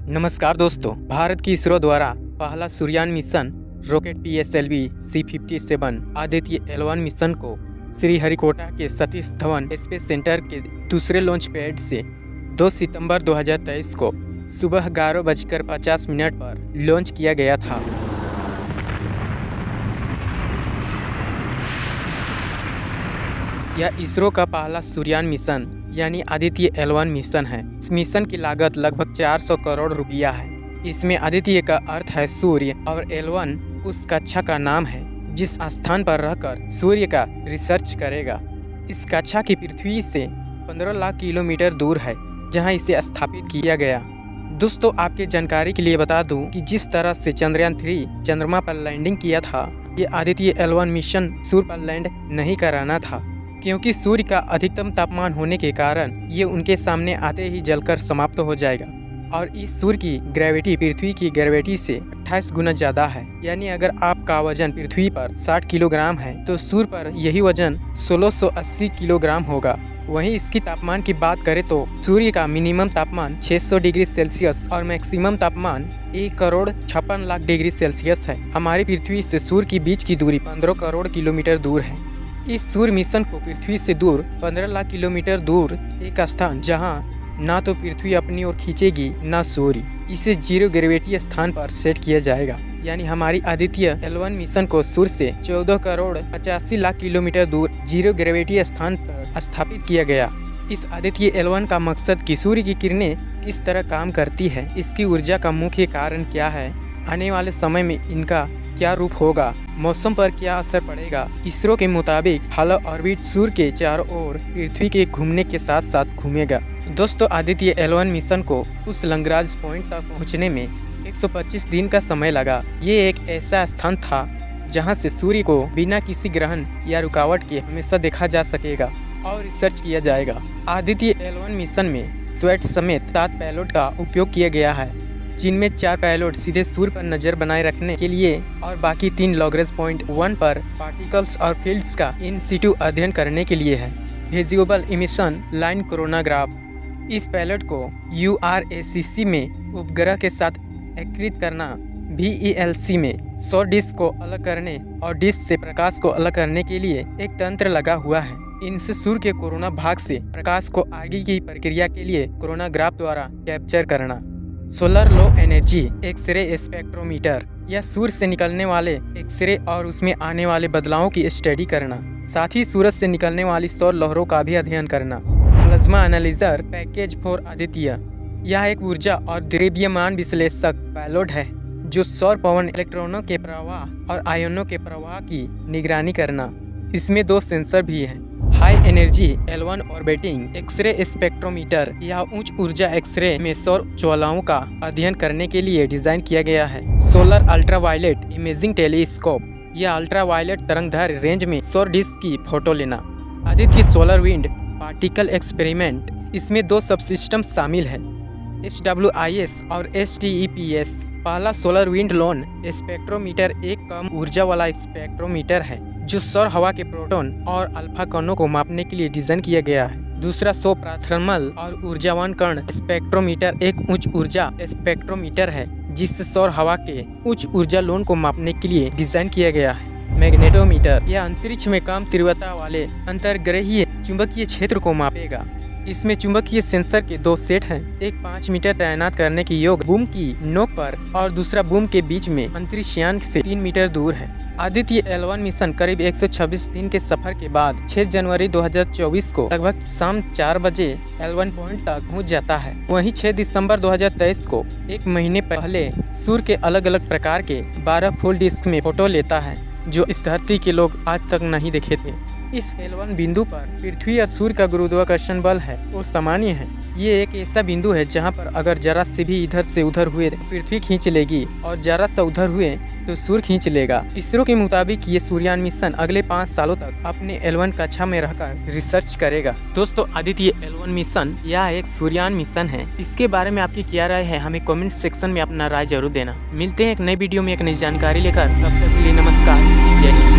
नमस्कार दोस्तों, भारत की इसरो द्वारा पहला सूर्ययान mission rocket PSLV C-57 Aditya L1 mission को श्रीहरिकोटा के सतीश धवन स्पेस सेंटर के दूसरे लॉन्च पैड से 2 सितंबर 2023 को सुबह 11:50 पर लॉन्च किया गया था। यह इसरो का पहला सूर्ययान मिशन यानी आदित्य L1 मिशन है। इस मिशन की लागत लगभग 400 करोड़ रुपया है। इसमें आदित्य का अर्थ है सूर्य और L1 उस कक्षा का नाम है जिस स्थान पर रहकर सूर्य का रिसर्च करेगा। इस कक्षा की पृथ्वी से 15 लाख किलोमीटर दूर है जहां इसे स्थापित किया गया। दोस्तों, आपके जानकारी के लिए बता दूं कि जिस तरह से चंद्रयान 3 चंद्रमा पर लैंडिंग किया था, ये आदित्य L1 मिशन सूर्य पर लैंड नहीं कराना था, क्योंकि सूर्य का अधिकतम तापमान होने के कारण ये उनके सामने आते ही जलकर समाप्त हो जाएगा। और इस सूर्य की ग्रेविटी पृथ्वी की ग्रेविटी से 28 गुना ज़्यादा है। यानी अगर आपका वजन पृथ्वी पर 60 किलोग्राम है तो सूर्य पर यही वजन 1680 किलोग्राम होगा। वहीं इसकी तापमान की बात करें तो सूर्य का मिनिमम तापमान 600 डिग्री सेल्सियस और मैक्सिमम तापमान 1,56,00,000 डिग्री सेल्सियस है। हमारी पृथ्वी से सूर्य की बीच की दूरी 15 करोड़ किलोमीटर दूर है। इस सूर्य मिशन को पृथ्वी से दूर 15 लाख किलोमीटर दूर एक स्थान जहां ना तो पृथ्वी अपनी ओर खींचेगी ना सूर्य, इसे जीरो ग्रेविटी स्थान पर सेट किया जाएगा। यानी हमारी आदित्य L1 मिशन को सूर्य से 14 करोड़ 85 लाख किलोमीटर दूर जीरो ग्रेविटी स्थान पर स्थापित किया गया। इस आदित्य L1 का मकसद कि सूर्य की किरणें किस तरह काम करती है, इसकी ऊर्जा का मुख्य कारण क्या है, आने वाले समय में इनका क्या रूप होगा, मौसम पर क्या असर पड़ेगा। इसरो के मुताबिक हालो ऑर्बिट सूर्य के चारों ओर पृथ्वी के घूमने के साथ साथ घूमेगा। दोस्तों, आदित्य L1 मिशन को उस लंगराज पॉइंट तक पहुंचने में 125 दिन का समय लगा। ये एक ऐसा स्थान था जहां से सूर्य को बिना किसी ग्रहण या रुकावट के हमेशा देखा जा सकेगा और रिसर्च किया जाएगा। आदित्य L1 मिशन में स्वेट समेत 7 पेलोड का उपयोग किया गया है, जिनमें 4 पेलोड सीधे सूर्य पर नजर बनाए रखने के लिए और बाकी 3 लॉग्रेंज पॉइंट 1 पर पार्टिकल्स और फील्ड्स का इन सिटू अध्ययन करने के लिए है। विजिबल इमिशन लाइन कोरोनाग्राफ, इस पेलोड को URACC में उपग्रह के साथ एकीकृत करना, VELC में सौर डिस्क को अलग करने और डिस्क से प्रकाश को अलग करने के लिए एक तंत्र लगा हुआ है। इनसे सूर्य के कोरोना भाग से प्रकाश को आगे की प्रक्रिया के लिए कोरोनाग्राफ द्वारा कैप्चर करना। Solar low energy x ray spectrometer, यह सूर्य से निकलने वाले एक्सरे और उसमें आने वाले बदलावों की स्टडी करना, साथ ही सूरज से निकलने वाली सौर लहरों का भी अध्ययन करना। Plasma analyser package for Aditya, यह एक ऊर्जा और द्रव्यमान विश्लेषक पेलोड है जो सौर पवन इलेक्ट्रॉनों के प्रवाह और आयनों के प्रवाह की निगरानी करना। इसमें 2 सेंसर भी हैं। High energy L1 orbiting x ray spectrometer, यह उच्च ऊर्जा एक्सरे में सौर ज्वालाओं का अध्ययन करने के लिए डिजाइन किया गया है। सोलर अल्ट्रावायलेट इमेजिंग टेलीस्कोप, यह अल्ट्रावायलेट तरंगदैर्घ्य रेंज में सौर डिस्क की फोटो लेना। Aditya solar wind particle experiment, इसमें 2 सबसिस्टम शामिल हैं, SWIS और STEPS। पहला सोलर विंड लोन स्पेक्ट्रोमीटर एक कम ऊर्जा वाला स्पेक्ट्रोमीटर है जो सौर हवा के प्रोटॉन और अल्फा कणों को मापने के लिए डिजाइन किया गया है। दूसरा थर्मल और ऊर्जावान कण स्पेक्ट्रोमीटर एक उच्च ऊर्जा स्पेक्ट्रोमीटर है जिससे सौर हवा के उच्च ऊर्जा लोन को मापने के लिए डिजाइन किया गया है। मैग्नेटोमीटर, यह अंतरिक्ष में कम तीव्रता वाले अंतर्ग्रहीय चुंबकीय क्षेत्र को मापेगा। इसमें चुंबकीय सेंसर के 2 सेट हैं, एक 5 मीटर तैनात करने के योग्य बूम की नोक पर और दूसरा बूम के बीच में अंतरिक्षयान से 3 मीटर दूर है। आदित्य L1 मिशन करीब 126 दिन के सफर के बाद 6 जनवरी 2024 को लगभग शाम 4 बजे L1 पॉइंट तक पहुंच जाता है। वहीं 6 दिसंबर 2023 को एक महीने पहले सूर्य के अलग अलग प्रकार के 12 फुल डिस्क में फोटो लेता है जो इस धरती के लोग आज तक नहीं देखे थे। इस L1 बिंदु पर पृथ्वी और सूर्य का गुरुत्वाकर्षण बल है वो सामान्य है। ये एक ऐसा बिंदु है जहां पर अगर जरा से भी इधर से उधर हुए पृथ्वी खींच लेगी और जरा सा उधर हुए तो सूर्य खींच लेगा। इसरो के मुताबिक ये सूर्ययान मिशन अगले 5 सालों तक अपने L1 कक्षा में रहकर रिसर्च करेगा। दोस्तों, आदित्य L1 मिशन यह एक सूर्ययान मिशन है। इसके बारे में आपकी क्या राय है, हमें कमेंट सेक्शन में अपना राय जरूर देना। मिलते हैं एक नई वीडियो में एक नई जानकारी लेकर, तब तक के लिए नमस्कार, जय हिंद।